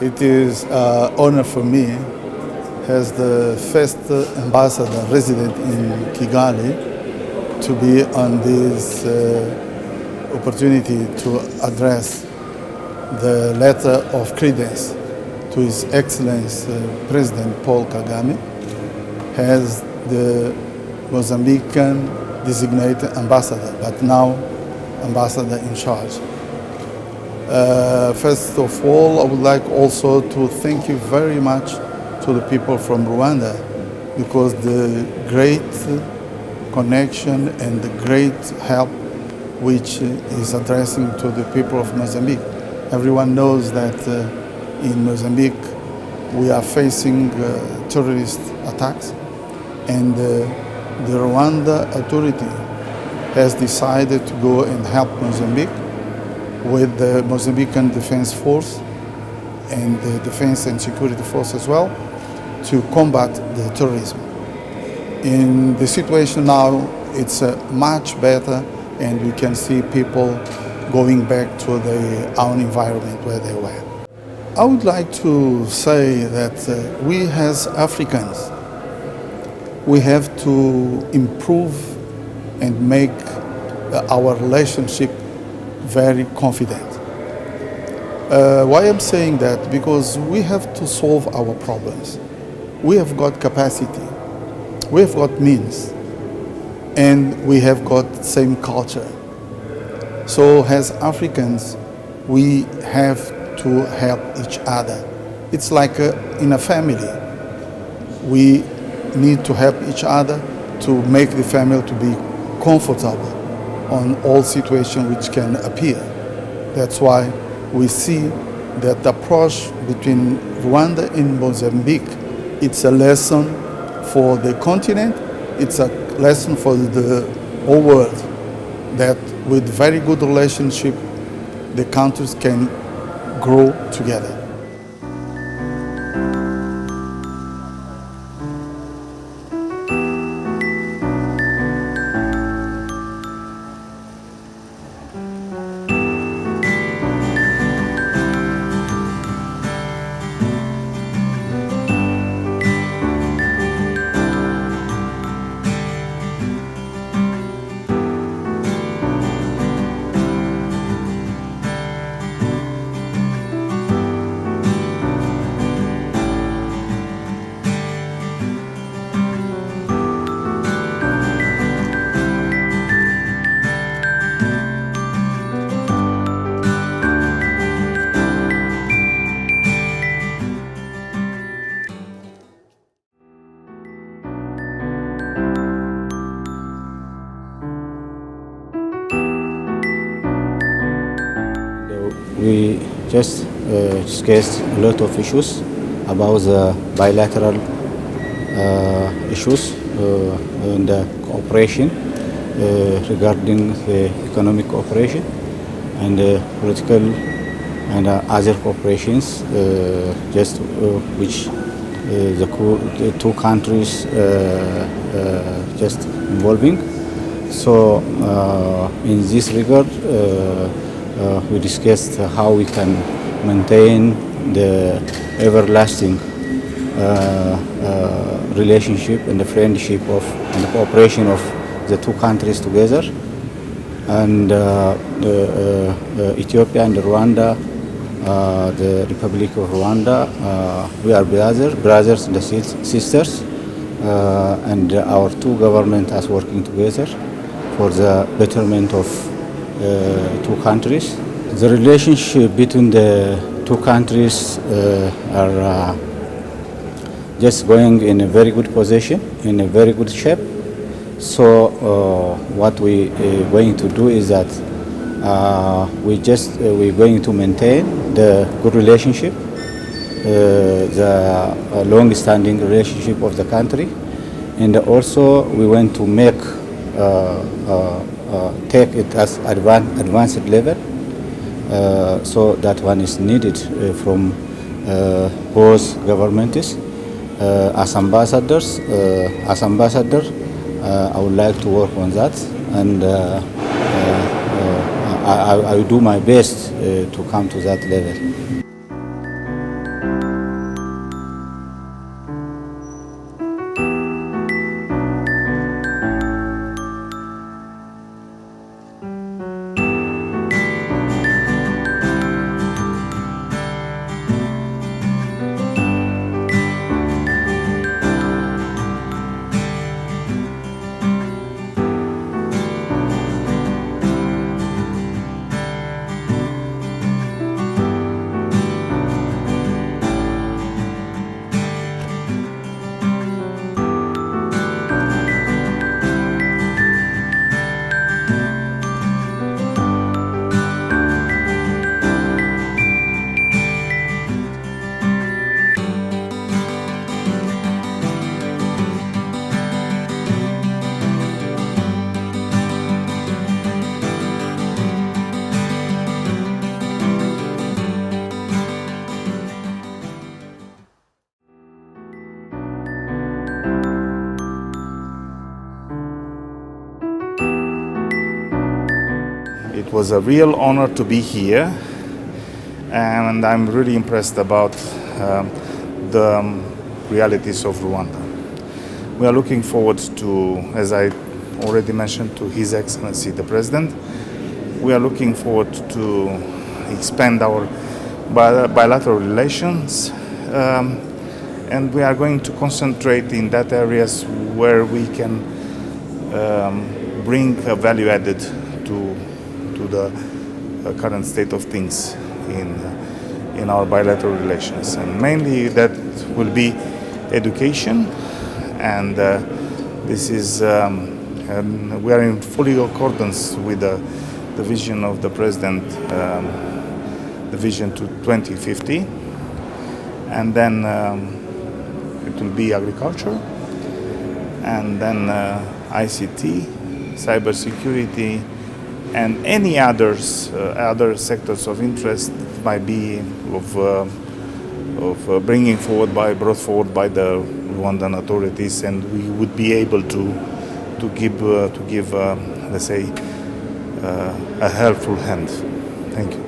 It is an honor for me as the first ambassador resident in Kigali to be on this opportunity to address the letter of credence to His Excellency President Paul Kagame as the Mozambican designated ambassador, but now ambassador in charge. First of all, I would like also to thank you very much to the people from Rwanda, because the great connection and the great help which is addressing to the people of Mozambique. Everyone knows that in Mozambique we are facing terrorist attacks, and the Rwanda authority has decided to go and help Mozambique with the Mozambican Defense Force and the Defense and Security Force as well to combat the terrorism. In the situation now, it's much better, and we can see people going back to their own environment where they were. I would like to say that we as Africans, we have to improve and make our relationship very confident. Why I'm saying that? Because we have to solve our problems. We have got capacity, we have got means, and we have got same culture. So as Africans, we have to help each other. It's like in a family. We need to help each other to make the family to be comfortable on all situations which can appear. That's why we see that the approach between Rwanda and Mozambique, it's a lesson for the continent, it's a lesson for the whole world, that with very good relationship, the countries can grow together. We just discussed a lot of issues about the bilateral issues and the cooperation regarding the economic cooperation and political and other cooperations, just which the two countries just involving. So in this regard, we discussed how we can maintain the everlasting relationship and the friendship of and the cooperation of the two countries together. And Ethiopia and Rwanda, the Republic of Rwanda, we are brothers and sisters, and our two governments are working together for the betterment of two countries. The relationship between the two countries are just going in a very good position, in a very good shape. So what we going to do is that we're going to maintain the good relationship, the long-standing relationship of the country, and also we want to make take it as advanced level. So that one is needed from both governments. As ambassadors, I would like to work on that, and I will do my best to come to that level. was a real honor to be here, and I'm really impressed about the realities of Rwanda. We are looking forward to, as I already mentioned, to His Excellency the President. We are looking forward to expand our bilateral relations, and we are going to concentrate in that areas where we can bring a value added to the current state of things in our bilateral relations, and mainly that will be education, and this is and we are in fully accordance with the vision of the President, the vision to 2050, and then it will be agriculture, and then ICT, cybersecurity, and any other sectors of interest might be brought forward by the Rwandan authorities, and we would be able to give let's say a helpful hand. Thank you.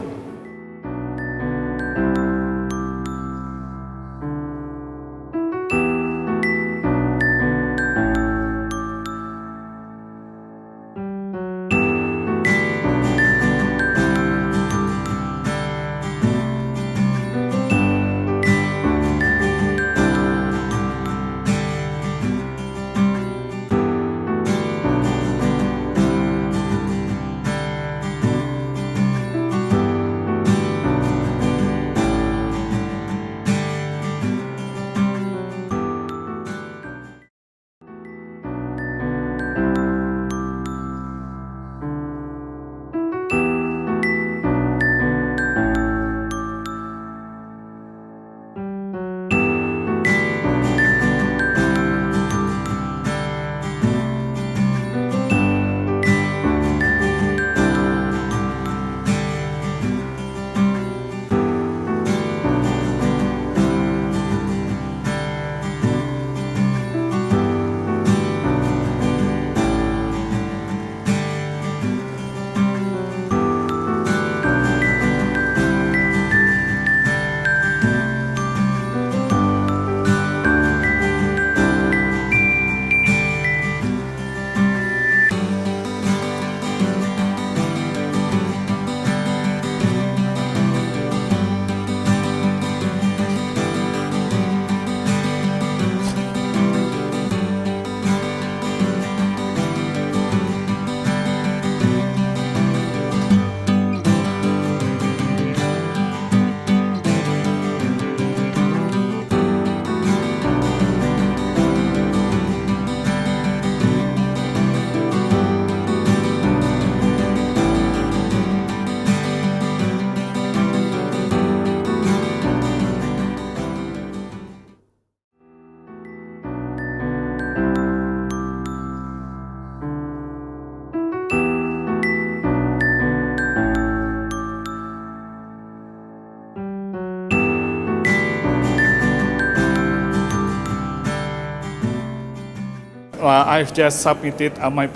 I've just submitted my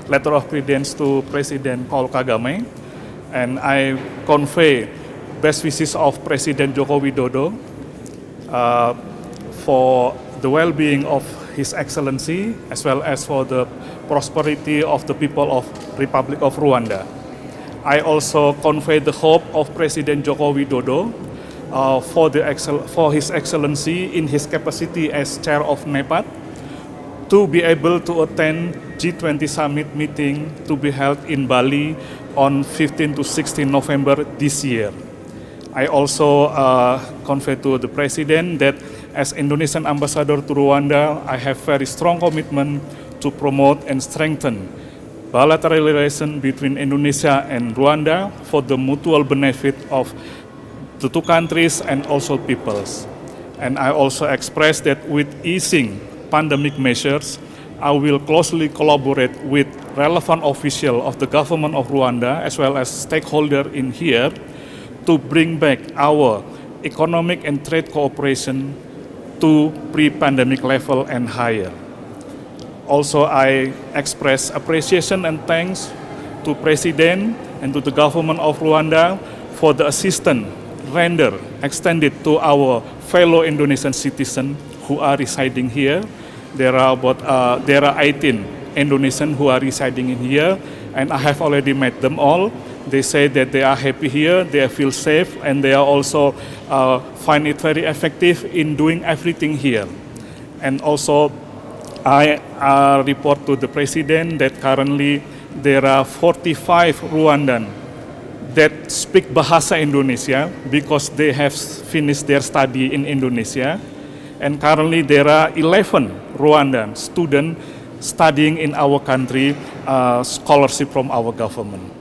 letter of credence to President Paul Kagame, and I convey best wishes of President Joko Widodo for the well-being of His Excellency, as well as for the prosperity of the people of Republic of Rwanda. I also convey the hope of President Joko Widodo for His Excellency in his capacity as Chair of NEPAD to be able to attend G20 Summit meeting to be held in Bali on 15 to 16 November this year. I also convey to the President that as Indonesian Ambassador to Rwanda, I have very strong commitment to promote and strengthen bilateral relations between Indonesia and Rwanda for the mutual benefit of the two countries and also peoples. And I also express that with easing pandemic measures, I will closely collaborate with relevant officials of the government of Rwanda as well as stakeholders in here to bring back our economic and trade cooperation to pre-pandemic level and higher. Also, I express appreciation and thanks to President and to the government of Rwanda for the assistance rendered extended to our fellow Indonesian citizens who are residing here. There are 18 Indonesians who are residing in here, and I have already met them all. They say that they are happy here, they feel safe, and they are also find it very effective in doing everything here. And also, I report to the president that currently there are 45 Rwandan that speak Bahasa Indonesia because they have finished their study in Indonesia. And currently there are 11 Rwandan students studying in our country, scholarship from our government.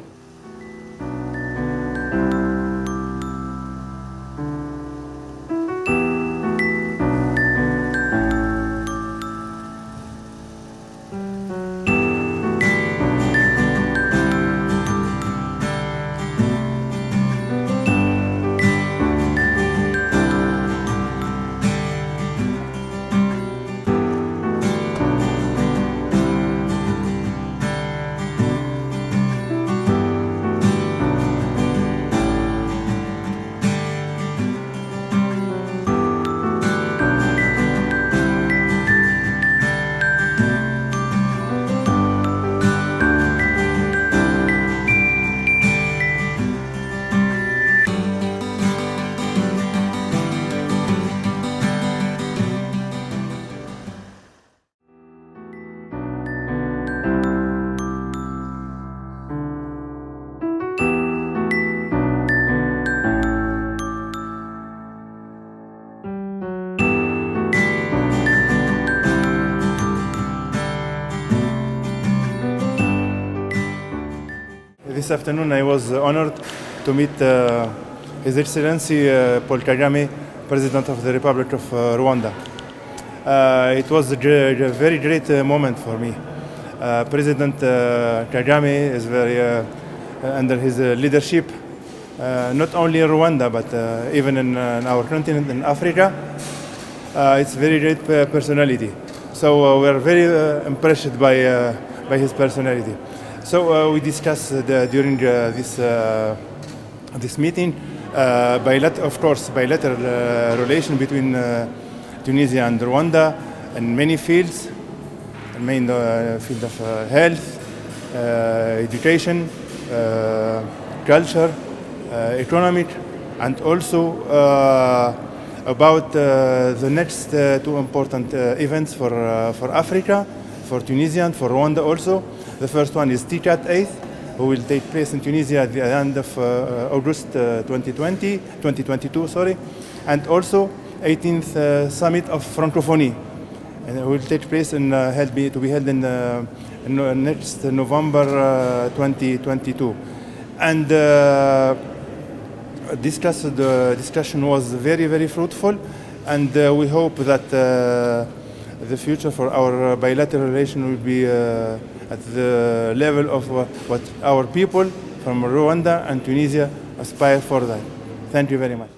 This afternoon I was honored to meet His Excellency Paul Kagame, President of the Republic of Rwanda. It was a very great moment for me. President Kagame is very, under his leadership, not only in Rwanda but even in our continent in Africa, it's very great personality. So we are very impressed by his personality. So we discussed during this meeting, of course, bilateral relation between Tunisia and Rwanda in many fields, main field of health, education, culture, economic, and also about the next two important events for Africa, for Tunisia and for Rwanda also. The first one is TCAT 8th, who will take place in Tunisia at the end of August 2022, and also 18th Summit of Francophonie, and it will take place in to be held in next November 2022. And the discussion was very, very fruitful, and we hope that the future for our bilateral relation will be at the level of what our people from Rwanda and Tunisia aspire for that. Thank you very much.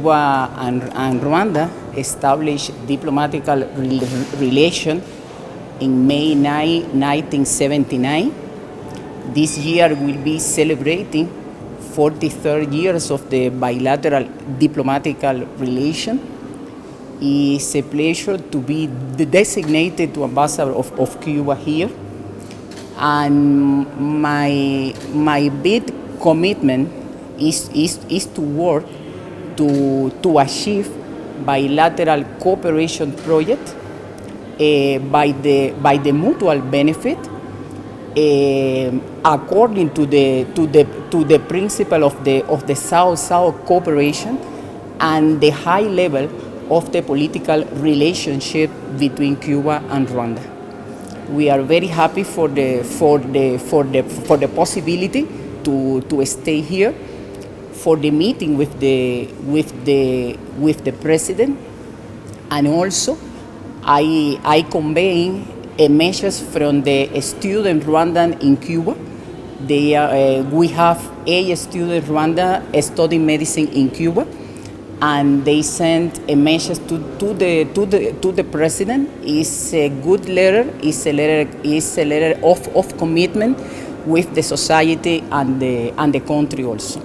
Cuba and Rwanda established diplomatic relation in May 9, 1979. This year we'll be celebrating 43rd years of the bilateral diplomatic relation. It's a pleasure to be the designated ambassador of Cuba here. And my big commitment is to work to achieve bilateral cooperation project by the mutual benefit according to the principle of the South-South cooperation and the high level of the political relationship between Cuba and Rwanda. We are very happy for the possibility to stay here, for the meeting with the president, and also I conveying a message from the student Rwandan in Cuba. We have a student Rwanda studying medicine in Cuba, and they sent a message to the president. It's a good letter. It's a letter of commitment with the society and the country also.